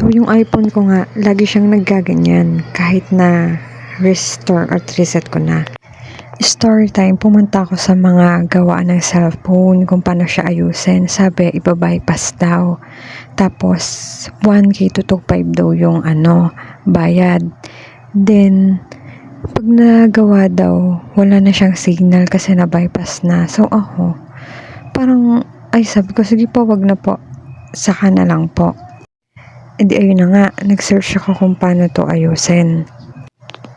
So, yung iPhone ko nga, lagi siyang naggaganyan kahit na restore or reset ko na. Story time, pumunta ako sa mga gawa ng cellphone, kung paano siya ayusin. Sabi, iba-bypass daw. Tapos, 1K to 2.5 daw yung bayad. Then, pag nagawa daw, wala na siyang signal kasi na-bypass na. So, ako, parang, sabi ko, sige po, wag na po. Saka na lang po. E di ayun na nga, nag-search ako kung paano to ayusin.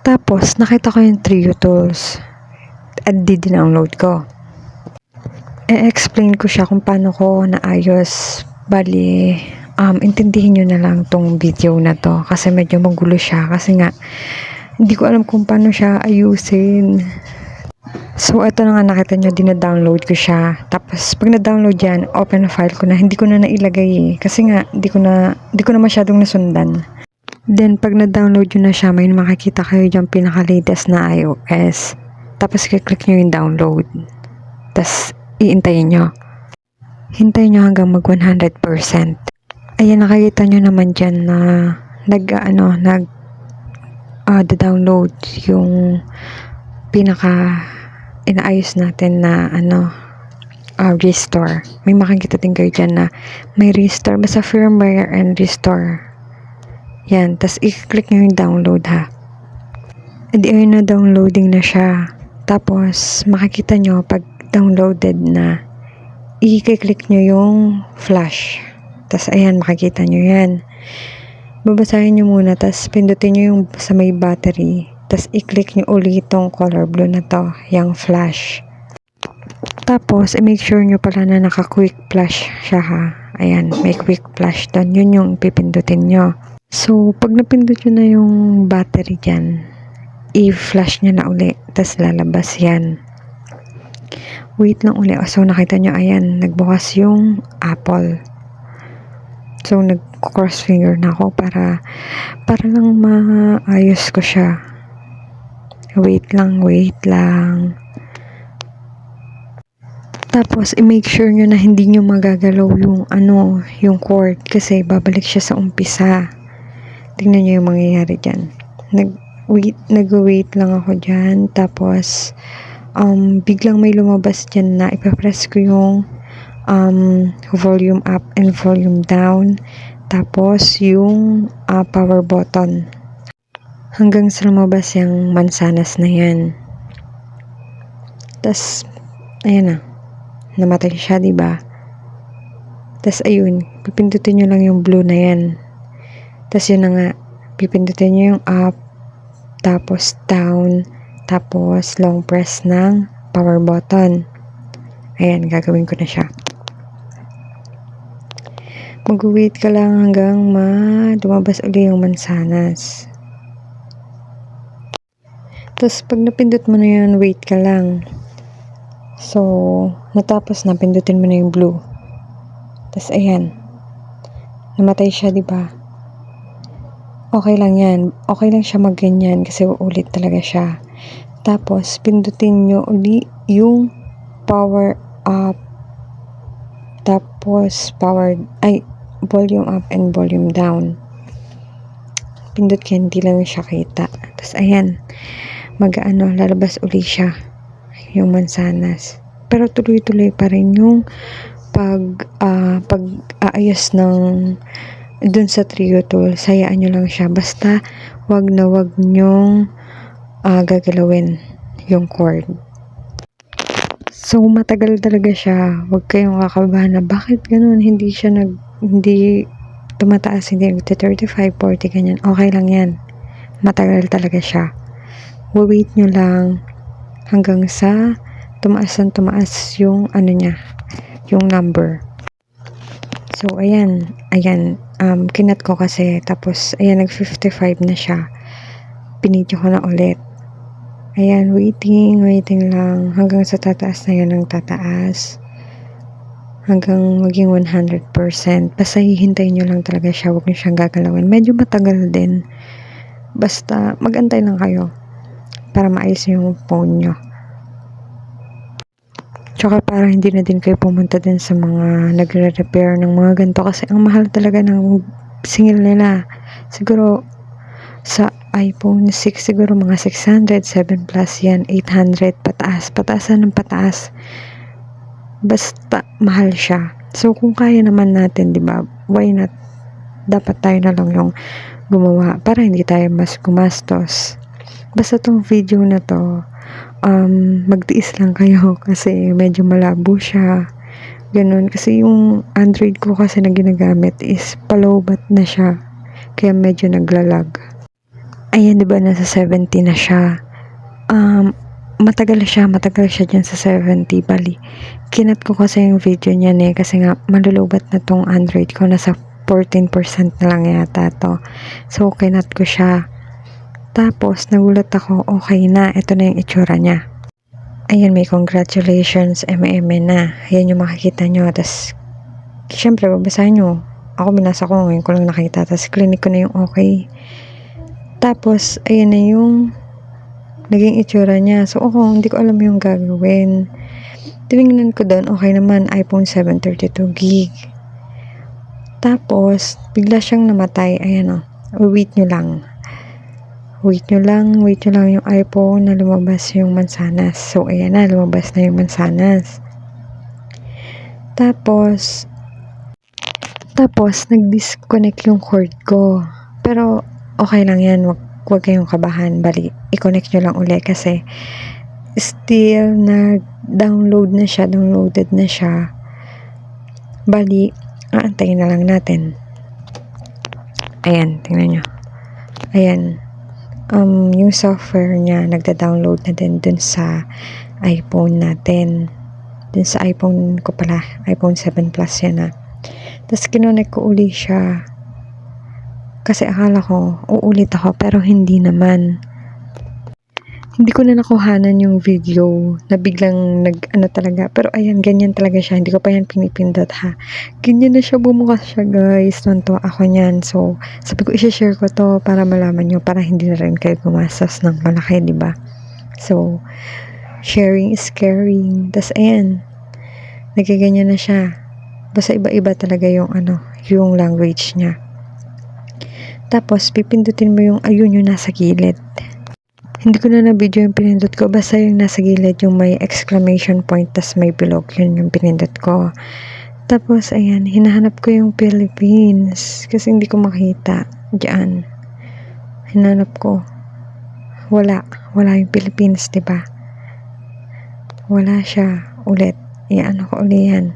Tapos, nakita ko yung Trio Tools. At di-download ko. E-explain ko siya kung paano ko naayos. Bali, intindihin nyo na lang tong video na to. Kasi medyo magulo siya. Kasi nga, hindi ko alam kung paano siya ayusin. So, ito na nga nakita nyo, dina-download ko siya. Tapos, pag na-download yan, open na file ko na. Hindi ko na nailagay eh. Kasi nga, hindi ko na masyadong nasundan. Then, pag na-download nyo na siya, may makikita kayo dyan pinaka-latest na iOS. Tapos, click nyo yung download. Tapos, iintayin nyo. Hintayin nyo hanggang mag 100%. Ayan, nakikita nyo naman dyan na download yung pinaka inaayos natin na restore. May makikita din kayo dyan na may restore. Basta firmware and restore. Yan. Tapos, i-click nyo yung download ha. Hindi ayun na downloading na siya. Tapos, makikita nyo pag downloaded na, i-click nyo yung flash. Tapos, ayan, makikita nyo yan. Babasahin nyo muna, tapos pindutin nyo yung sa may battery. Tapos, i-click nyo ulit itong color blue na to, yung flash. Tapos, i-make sure nyo pala na naka-quick flash siya ha. Ayan, may quick flash doon. Yun yung pipindutin nyo. So, pag napindot nyo na yung battery dyan, i-flash nyo na uli. Tapos, lalabas yan. Wait lang uli. So, nakita nyo, ayan, nagbukas yung Apple. So, nag-cross finger na ako para lang maayos ko siya. Wait lang. Tapos, i-make sure nyo na hindi nyo magagalaw yung cord kasi babalik siya sa umpisa. Tingnan nyo yung mangyayari dyan. Nag-wait lang ako dyan. Tapos, biglang may lumabas dyan na ipapress ko yung volume up and volume down. Tapos, yung power button. Hanggang sa lumabas yung mansanas na yan. Tapos, ayan na. Namatay siya, diba? Tapos, ayun. Pipindutin nyo lang yung blue na yan. Tapos, yun na nga. Pipindutin nyo yung up. Tapos, down. Tapos, long press ng power button. Ayan, gagawin ko na siya. Mag-wait ka lang hanggang lumabas uli yung mansanas. Tapos, pag napindot mo na yun, wait ka lang. So, natapos na, pindutin mo na yung blue. Tapos, ayan. Namatay siya, diba? Okay lang yan. Okay lang siya magganyan kasi uulit talaga siya. Tapos, pindutin nyo uli yung power up. Tapos, volume up and volume down. Pindot ka, hindi lang siya kita. Tapos, ayan. Lalabas uli siya. Yung mansanas. Pero tuloy-tuloy pa rin yung pag-aayos ng dun sa Trio Tool. Sayaan nyo lang siya. Basta, wag nyong gagalawin yung cord. So, matagal talaga siya. Huwag kayong kakabahan na bakit ganun, hindi tumataas, hindi 35, 40, ganyan. Okay lang yan. Matagal talaga siya. Wait nyo lang hanggang sa tumaas yung yung number. So, ayan, kinat ko kasi, tapos, ayan, nag-55 na siya. Pinidyo ko na ulit. Ayan, waiting lang, hanggang sa tataas na yan ng tataas. Hanggang maging 100%. Basta hihintayin nyo lang talaga siya, huwag nyo siyang gagalawin. Medyo matagal din. Basta, mag-antay lang kayo para maayos yung phone nyo. Tsaka para hindi na din kayo pumunta din sa mga nagre-repair ng mga ganito kasi ang mahal talaga ng singil nila. Siguro, sa iPhone 6, siguro mga 600, 7 plus yan, 800, pataas. Pataasan ng pataas. Basta, mahal siya. So, kung kaya naman natin, di ba, why not? Dapat tayo na lang yung gumawa para hindi tayo mas gumastos. Basta tong video na to, magtiis lang kayo kasi medyo malabo siya. Ganun. Kasi yung Android ko kasi na ginagamit is palowbat na siya. Kaya medyo naglalag. Ayan, diba, nasa 70 na siya. Matagal siya dyan sa 70. Bali, kinat ko kasi yung video niya kasi nga malulubat na tong Android ko. Nasa 14% na lang yata to. So, kinat ko siya. Tapos, nagulat ako, okay na. Ito na yung itsura niya. Ayan, may congratulations, na. Ayan yung makikita nyo. Tapos, syempre, babasahin nyo. Ako, binasa ko, ngayon ko lang nakita. Tapos, clinic ko na yung okay. Tapos, ayan na yung naging itsura niya. So, hindi ko alam yung gagawin. Tinignan ko doon, okay naman, iPhone 7 32GB. Tapos, bigla siyang namatay. Ayan o. Wait nyo lang yung iPhone na lumabas yung mansanas. So, ayan na, lumabas na yung mansanas. Tapos, nag-disconnect yung cord ko. Pero, okay lang yan. Huwag kayong kabahan. Bali, i-connect nyo lang uli kasi still downloaded na siya. Bali, aantayin na lang natin. Ayan, tingnan nyo. Ayan. Yung software niya, nagda-download na din dun sa iPhone natin. Dun sa iPhone ko pala, iPhone 7 Plus yan na. Tapos, kinonek ko uli siya. Kasi akala ko, uulit ako, pero hindi naman. Hindi ko na nakuhanan yung video na biglang talaga. Pero ayan, ganyan talaga siya. Hindi ko pa yan pinipindot ha. Ganyan na siya, bumukas siya guys. Tuntua ako niyan. So, sabi ko, i-share ko to para malaman nyo. Para hindi na rin kayo gumastos ng malaki, diba? So, sharing is caring. Tapos ayan, nagaganyan na siya. Basta iba-iba talaga yung yung language niya. Tapos, pipindutin mo yung yung nasa gilid. Hindi ko na video yung pinindot ko. Basta yung nasa gilid, yung may exclamation point, tas may bilog. Yun yung pinindot ko. Tapos, ayan, hinahanap ko yung Philippines. Kasi hindi ko makita. Diyan. Hinahanap ko. Wala yung Philippines, diba? Wala siya. Ulit. Ko ulit yan.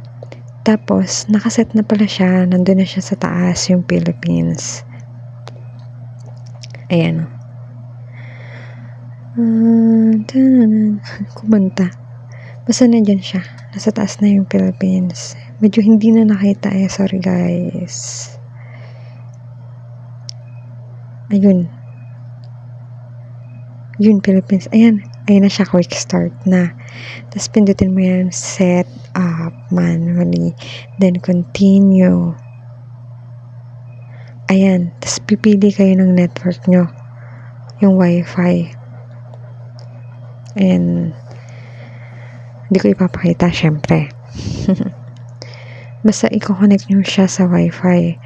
Tapos, nakaset na pala siya. Nandun na siya sa taas, yung Philippines. Ayan. Kumanta. Basta nandyan siya. Nasa taas na yung Philippines. Medyo hindi na nakita sorry guys. Ayun. Yun, Philippines. Ayan na siya, quick start na. Tapos pindutin mo yan, set up manually. Then continue. Ayan. Tapos pipili kayo ng network nyo. Yung wifi. And hindi ko ipapakita syempre. Basta i-connect nyo siya sa wifi.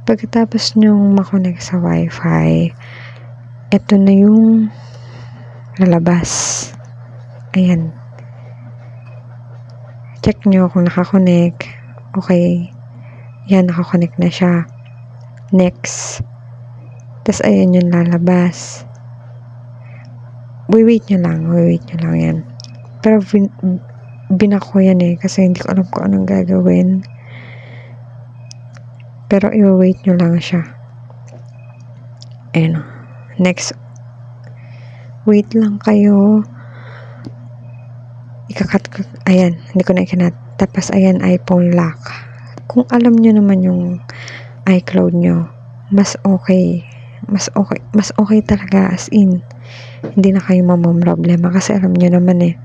Pagkatapos nyong makonect sa wifi, ito na yung lalabas. Ayan. Check nyo kung nakakonect. Okay. Yan, nakakonect na siya. Next. Tapos ayan yung lalabas. Wait nyo lang yan. Pero binako yan kasi hindi ko alam kung anong gagawin. Pero i-wait nyo lang siya. Ayan. Next. Wait lang kayo. Ikakat ko. Ayan. Hindi ko na ikinat. Tapos ayan, iPhone lock. Kung alam nyo naman yung iCloud nyo, mas okay. Mas okay talaga, as in. Hindi na kayo problema kasi alam nyo naman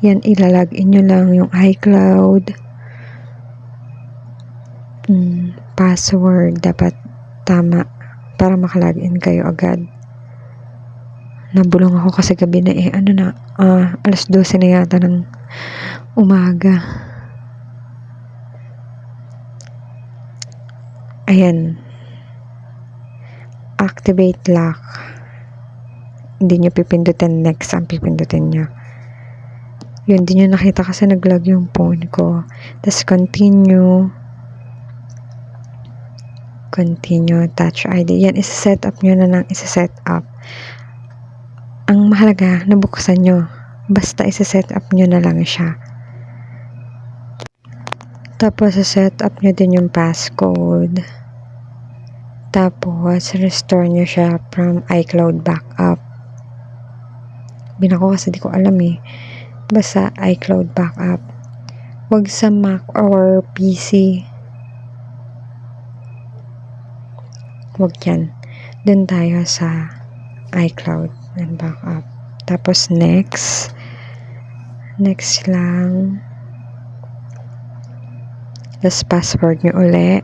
yan, ilalagin nyo lang yung iCloud. Password dapat tama para makalagin kayo agad. Nabulong ako kasi gabi na alas 12 na yata ng umaga. Ayan. Activate lock. Hindi nyo pipindutin, next ang pipindutin nyo. Yun, di nyo nakita kasi nag-lag yung phone ko. Tapos continue. Continue, touch ID. Yan, isa-set up nyo na lang, isa-set up. Ang mahalaga, nabuksan nyo. Basta isa-set up nyo na lang siya. Tapos, isa-set up nyo din yung passcode. Tapos, restore nyo siya from iCloud backup. Binako kasi di ko alam eh. Basta iCloud backup. Huwag sa Mac or PC. Huwag yan. Doon tayo sa iCloud and backup. Tapos, next. Next lang. Tapos, password nyo uli.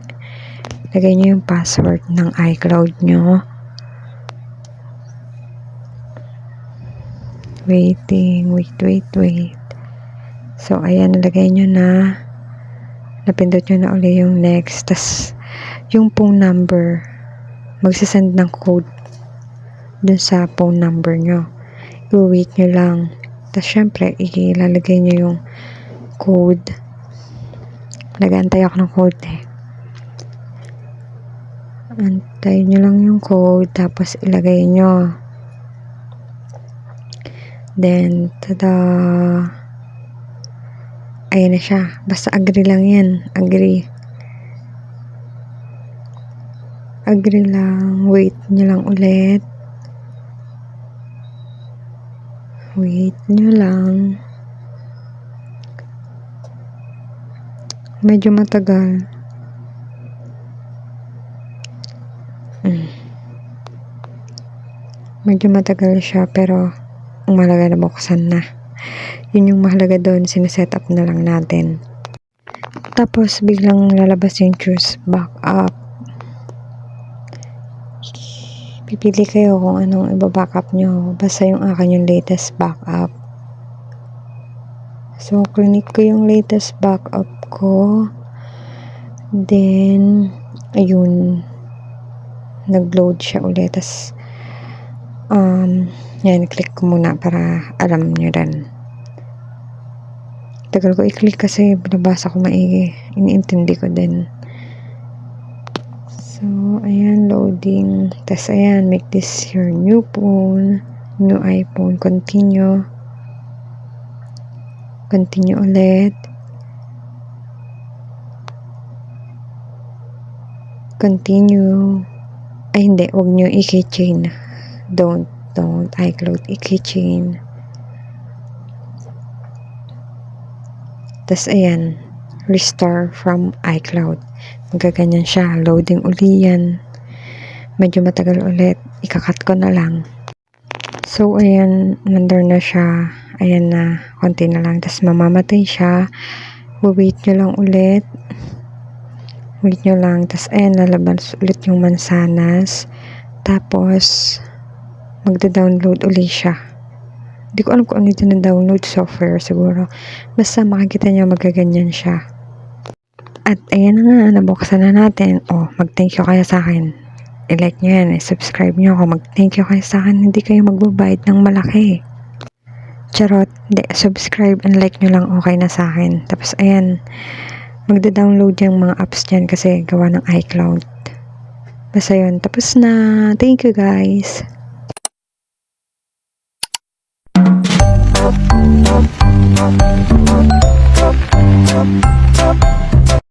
Lagay nyo yung password ng iCloud nyo. Waiting. Wait. So, ayan, nalagay nyo na. Napindot nyo na uli yung next. Tapos, yung phone number, magsasend ng code dun sa phone number nyo. I-wait nyo lang. Tapos, syempre, ilalagay nyo yung code. Nag-aantay ako ng code eh. Antay nyo lang yung code, tapos ilagay nyo. Then, tada! Ayan na siya. Basta agree lang yan. Agree. Agree lang. Wait nyo lang ulit. Wait nyo lang. Medyo matagal. Medyo matagal siya, pero ang mahalaga na buksan na. Yun yung mahalaga doon. Sineset up na lang natin. Tapos, biglang lalabas yung choose backup. Pipili kayo kung anong iba-backup nyo. Basta yung akin yung latest backup. So, clinic ko yung latest backup ko. Then, ayun. Nag-load siya ulit. Tapos, yan, click ko muna para alam nyo rin. Tagal ko i-click kasi binabasa ko maigi. Iniintindi ko din. So, ayan, loading. Tapos, ayan, make this your new phone. New iPhone. Continue. Continue ulit. Continue. Ay, hindi. Huwag nyo i-keychain. Don't iCloud i-keychain. Tapos, ayan. Restore from iCloud. Magaganyan siya. Loading uli yan. Medyo matagal ulit. Ikakat ko na lang. So, ayan. Mandar na siya. Ayan na. Konti na lang. Tapos, mamamatay siya. Wait nyo lang ulit. Wait nyo lang. Tapos, ayan. Lalabas ulit yung mansanas. Tapos, magda-download ulit siya. Hindi ko alam kung ano dito na download software siguro. Basta makikita nyo magaganyan siya. At ayan na nga, nabuksan na natin. Oh, mag-thank you kayo sa akin. I-like nyo yan, subscribe nyo ako. Mag-thank you kayo sa akin. Hindi kayo magbabayad ng malaki. Charot. Hindi, subscribe and like nyo lang, okay na sa akin. Tapos ayan, magda-download yung mga apps dyan kasi gawa ng iCloud. Basta yun. Tapos na. Thank you guys. Up.